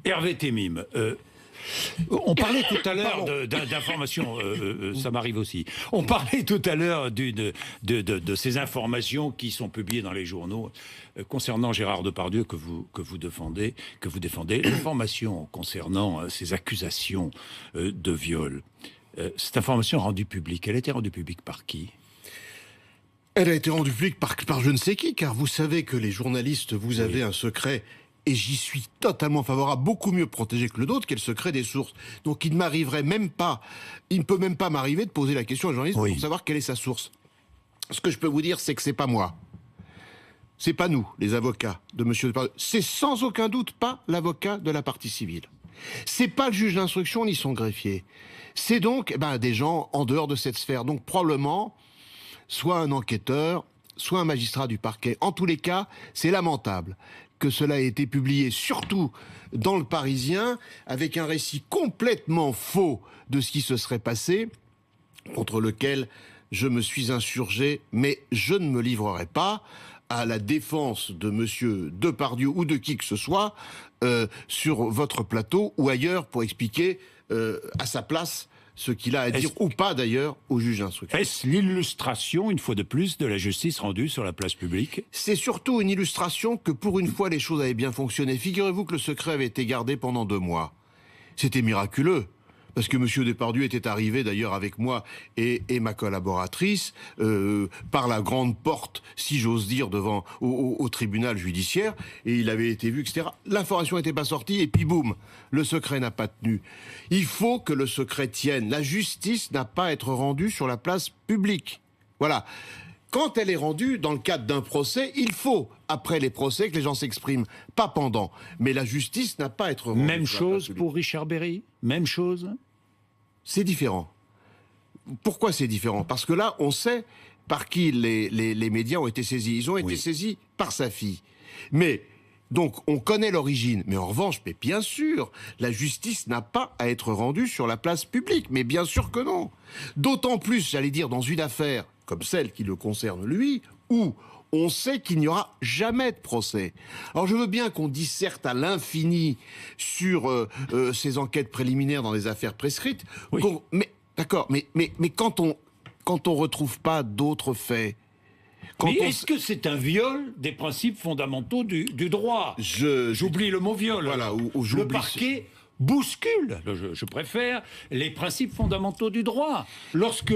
Hervé Temim, on parlait tout à l'heure d'informations, ça m'arrive aussi. On parlait tout à l'heure de ces informations qui sont publiées dans les journaux concernant Gérard Depardieu que vous défendez. L'information concernant ces accusations de viol. Cette information rendue publique, elle a été rendue publique par qui ? Elle a été rendue publique par je ne sais qui, car vous savez que les journalistes, vous avez un secret, et j'y suis totalement favorable, beaucoup mieux protégé que le nôtre, qu'est le secret des sources. Donc il ne m'arriverait même pas, il ne peut même pas m'arriver de poser la question à un journaliste pour savoir quelle est sa source. Ce que je peux vous dire, c'est que c'est pas moi. C'est pas nous, les avocats de Monsieur Depardieu. C'est sans aucun doute pas l'avocat de la partie civile. C'est pas le juge d'instruction ni son greffier. C'est donc des gens en dehors de cette sphère. Donc probablement soit un enquêteur, soit un magistrat du parquet. En tous les cas, c'est lamentable que cela ait été publié, surtout dans le Parisien, avec un récit complètement faux de ce qui se serait passé, contre lequel je me suis insurgé, mais je ne me livrerai pas à la défense de Monsieur Depardieu ou de qui que ce soit sur votre plateau ou ailleurs pour expliquer à sa place ce qu'il a à dire, ou pas d'ailleurs, au juge d'instruction. Est-ce l'illustration, une fois de plus, de la justice rendue sur la place publique ? C'est surtout une illustration que pour une fois les choses avaient bien fonctionné. Figurez-vous que le secret avait été gardé pendant 2 mois. C'était miraculeux. Parce que M. Depardieu était arrivé d'ailleurs avec moi et ma collaboratrice par la grande porte, si j'ose dire, devant au tribunal judiciaire, et il avait été vu, etc. L'information n'était pas sortie et puis boum, le secret n'a pas tenu. Il faut que le secret tienne. La justice n'a pas à être rendue sur la place publique. Voilà. Quand elle est rendue dans le cadre d'un procès, il faut, après les procès, que les gens s'expriment, pas pendant. Mais la justice n'a pas à être rendue. Même chose pour Richard Berry ? Même chose ? C'est différent. Pourquoi c'est différent ? Parce que là, on sait par qui les médias ont été saisis. Ils ont été saisis par sa fille. Mais, donc, on connaît l'origine. Mais en revanche, mais bien sûr, la justice n'a pas à être rendue sur la place publique. Mais bien sûr que non. D'autant plus, j'allais dire, dans une affaire comme celle qui le concerne lui, où on sait qu'il n'y aura jamais de procès. Alors je veux bien qu'on disserte à l'infini sur ces enquêtes préliminaires dans les affaires prescrites, mais d'accord, mais quand on retrouve pas d'autres faits. Est-ce que c'est un viol des principes fondamentaux du droit ? J'oublie le mot viol. Voilà, le parquet bouscule, je préfère, les principes fondamentaux du droit. Lorsque